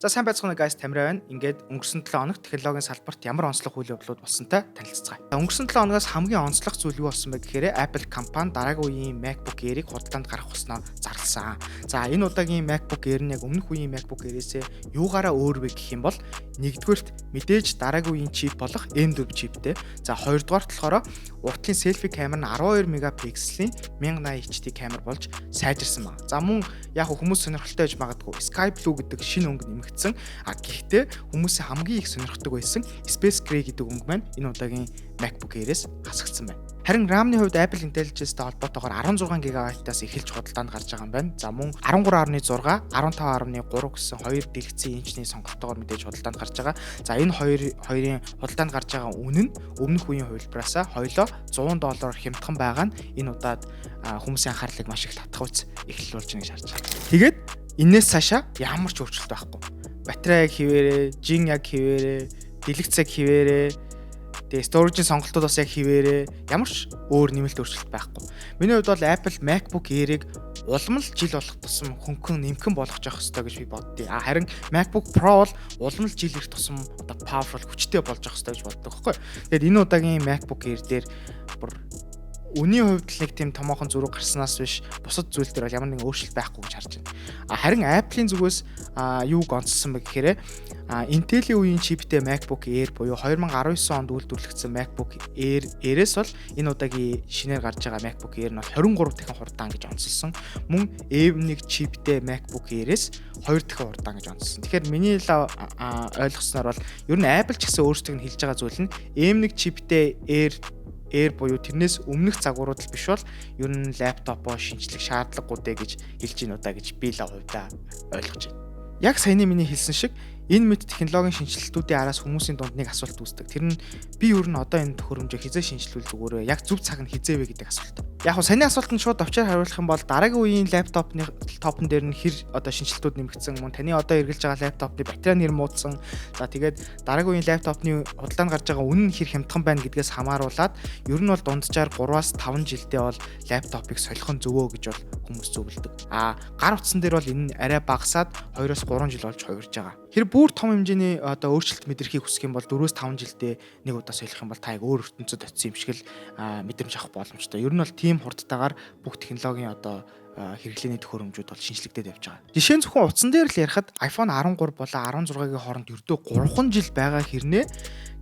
За сайн байцгаана guys, Тамираа байна. Ингээд өнгөрсөн 7 хоногт технологийн салбарт ямар онцлог үйл явдлууд болсонтой танилццгаая. Өнгөрсөн 7 хоногоос хамгийн онцлог зүйл юу болсон бэ гэхээр Apple компани дараагийн үеийн MacBook Air-ийг худалдаанд гаргах болсноо зарласан. За энэ удаагийн MacBook Air нь яг өмнөх үеийн MacBook Air-ээс юугаараа өөр вэ гэх юм бол нэгдүгээрт мэдээж дараагийн үеийн чип болох M4 чиптэй. За хоёрдугаарт болохоор уртлын селфи камер нь 12 мегапикселийн 1080 HD камер болж сайжирсан байна. За мөн яг хүмүүс сонирхолтой байж магадгүй Sky Blue гэдэг шинэ өнгө нэмэгдсэн. Гэхдээ хүмүүсийн хамгийн их сонирхдаг байсан Space Gray гэдэг өнгө маань энэ удаагийн MacBook Air-ээс хасагдсан байна. Харин RAM-ны хувьд Apple Intelligence-тэй холбоотойгоор 16 GB-аас эхэлж худалдаанд гарч байгаа юм байна. За мөн 13.6, 15.3 гэсэн хоёр дэлгэцийн инчний сонголтоогоор мэдээж худалдаанд гарч байгаа. За энэ хоёрын худалдаанд гарч байгаа үнэ нь өмнөх үеийн хувилбараасаа хоёлоо $100 хямдхан байгаа нь энэ удаад хүмүүсийн анхаарлыг маш их татах үс эхлэл болж байгаа гэж харж байна. Тэгээд энээс цаашаа ямар ч өөрчлөлт байхгүй. Батарей яг хിവэрээ, жин яг хിവэрээ, дэлгэц яг хിവэрээ, тэгээ storage-ийн сонголтууд бас яг хിവэрээ, ямар ч өөр нэмэлт өөрчлөлт байхгүй. Миний хувьд бол Apple MacBook Air-ийг улам л жил болох тусам хөнгөн нэмхэн болгож явах хэрэгтэй гэж би боддیں۔ Харин MacBook Pro бол улам л жил ирэх тусам одоо powerful хүчтэй болж явах хэрэгтэй гэж боддог байхгүй. Тэгээд энэ удаагийн MacBook Air дээр үнийн хувьд л нэг тийм томоохон зураг гарснаас биш бусад зүйл дээр бол ямар нэгэн өөрчлөлт байхгүй гэж харж байна. Харин Apple-ийн зүгээс юуг онцлсан бэ гэхээр Intel-ийн үеийн чиптэй MacBook Air буюу 2019 онд үйлдвэрлэгдсэн MacBook Air-ээс бол энэ удаагийн шинээр гарч байгаа MacBook Air нь 23 дахин хурдан гэж онцлсон. Мөн M1 чиптэй MacBook Air-ээс 2 дахин хурдан гэж онцлсон. Тэгэхээр миний ойлгосноор бол ер нь Apple ч гэсэн өөрсдөө хэлж байгаа зүйл нь M1 чиптэй Air буюу тэрнээс өмнөх загварууд л биш бол ер нь лаптопоо шинжлэх шаардлагагүй гэж хэлж гин удаа гэж би л хувьдаа ойлгож байна. Яг саяны миний хэлсэн шиг энэ мэд технологийн шинжилтүүдийн араас хүмүүсийн дунд нэг асуулт үүсдэг. Тэр нь би ер нь одоо энэ төхөөрөмжийг хизээ шинжилвэл зүгээр вэ? Яг зөв цаг нь хизээ вэ гэдэг асуулт. Яг нь саяны асуултанд шууд авчаар хариулах юм бол дараагийн үеийн лаптопны топн дээр нь хэр одоо шинжилтүүд нэмэгдсэн, мөн таны одоо эргэлж байгаа лаптопны батарей нэр муудсан. За тэгээд дараагийн үеийн лаптопны худалдаанд гарч байгаа үнэ нь хэр хямдхан байна гэдгээс хамааруулаад ер нь бол дунджаар 3-5 жилдээ бол лаптопыг солих нь зөвөө гэж бол хүмүүс зөвлөдөг. Гар утсан дээр бол энэ нь арай багасаад 2-3 жил болж хувирж байгаа. Тэр бүр том хэмжээний одоо өөрчлөлт мэдрэхийг хүсэх юм бол 4-5 жилдээ нэг удаа солих юм бол та яг өөр ертөнцөд очисон юм шиг л мэдрэмж авах боломжтой. Ер нь бол тийм хурдтайгаар бүх технологийн одоо хэрэглээний төхөөрөмжүүд бол шинжлэгдээд явж байгаа. Жишээ нь зөвхөн утсан дээр л ярихад iPhone 13 болон 16-гийн хооронд ердөө 3 жил байгаа хэрнээ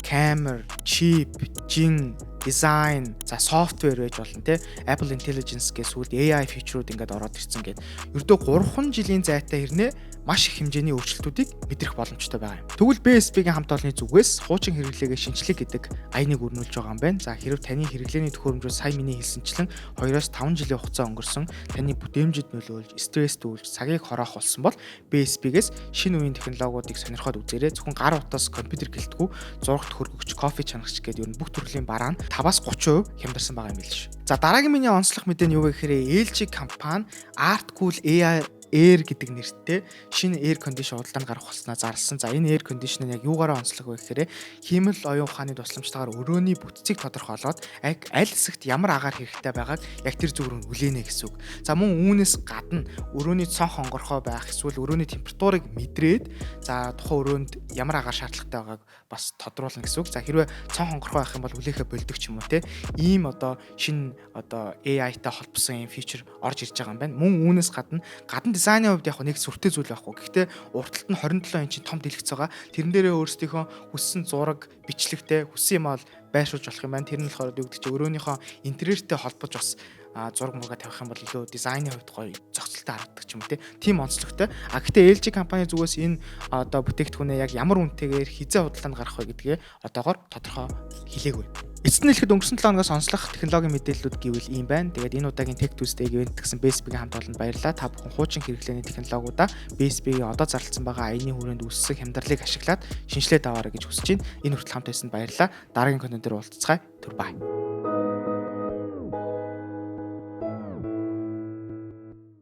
камер, чип, жин, дизайн, за софтвер байж болно те. Apple Intelligence гэсэн сүүлд AI фичрүүд ингээд ороод ирсэн гэдэг. Ердөө 3 жилийн зайтай хэрнээ маш их хэмжээний өөрчлөлтүүдийг мэдрэх боломжтой байгаа юм. Тэгвэл BSP-гийн хамт олонны зүгээс хуучин хэрэглээгээ шинжлэх гэдэг аяныг өрнүүлж байгаа юм байна. За хэрв таны хэрэглээний төхөөрөмжүүд сая миний хэлсэнчлэн 2-5 жилийн хугацаа өнгөрсөн, таны бүтээмжид нөлөөлж, стресс дүүлж, цагийг хороох болсон бол BSP-гээс шинэ үеийн технологиудыг сонирхоод үзээрэй. Зөвхөн гар утас компьютер гэлтгүү, зурагт хөргөгч, кофе чанагч гэдэг ер нь бүх төрлийн бараа нь 5-30% хямдарсан байгаа юм биш. За дараагийн миний онцлог мэдээ нь юу вэ гэхээр LG компани Artcool Air гэдэг нэртэй шинэ air condition худалдаанд гарах болсноо зарласан. За энэ air condition нь яг юугаараа онцлог вэ гэхээр хиймэл оюун ухааны тусламжтайгаар өрөөний бүтцийг тодорхойлоод аль хэсэгт ямар агаар хэрэгтэй байгааг яг тэр зүгээр хүлээнэ гэсэн үг. За мөн үүнээс гадна өрөөний цонх онгорхой байх, эсвэл өрөөний температурыг мэдрээд за тухайн өрөөнд ямар агаар шаардлагатай байгааг бас тодруулна гэсэн үг. За хэрвээ цонх онгорхой байх юм бол хүлээхэ болдог ч юм уу те. Ийм одоо шинэ одоо AI-тай холбосон юм фичер орж ирж байгаа юм байна. Мөн үүнээс гадна дизайны хувьд яг нэг сүртэй зүйл байхгүй. Гэхдээ урталт нь 27 инчийн том дэлгэц байгаа. Тэрэн дээрээ өөрсдийнхөө хүссэн зураг, бичлэгтэй хүссэн юм бол байршуулж болох юм байна. Тэр нь болохоор юу гэдэг чинь өрөөнийхөө интерьертэй холбож бас зураг мурга тавих юм бол илүү дизайны хувьд гоё зохицолтой харагддаг ч юм уу тийм онцлогтой. Гэхдээ LG компани зүгээс энэ одоо бүтээгдэхүүнээ яг ямар үнэтэйгээр хизээ худалдаанд гарах вэ гэдгээ одоогоор тодорхой хэлээгүй. Эцэст нь хэлэхэд өнгөрсөн 7 хоногоос онцлог технологийн мэдээллүүд гэвэл ийм байна. Тэгээд энэ удаагийн Tech Tuesday event гэсэн BSP-гийн хамт олонд баярлалаа. Та бүхэн хуучин хэрэглээний технологиудаа BSP-гийн одоо зарласан байгаа аяны хүрээнд үүссэн хямдралыг ашиглаад шинжилээд аваарай гэж хүсэж байна. Энэ хүртэл хамт байсанд баярлалаа. Дараагийн контентээр уулзцгаая. Түр бай.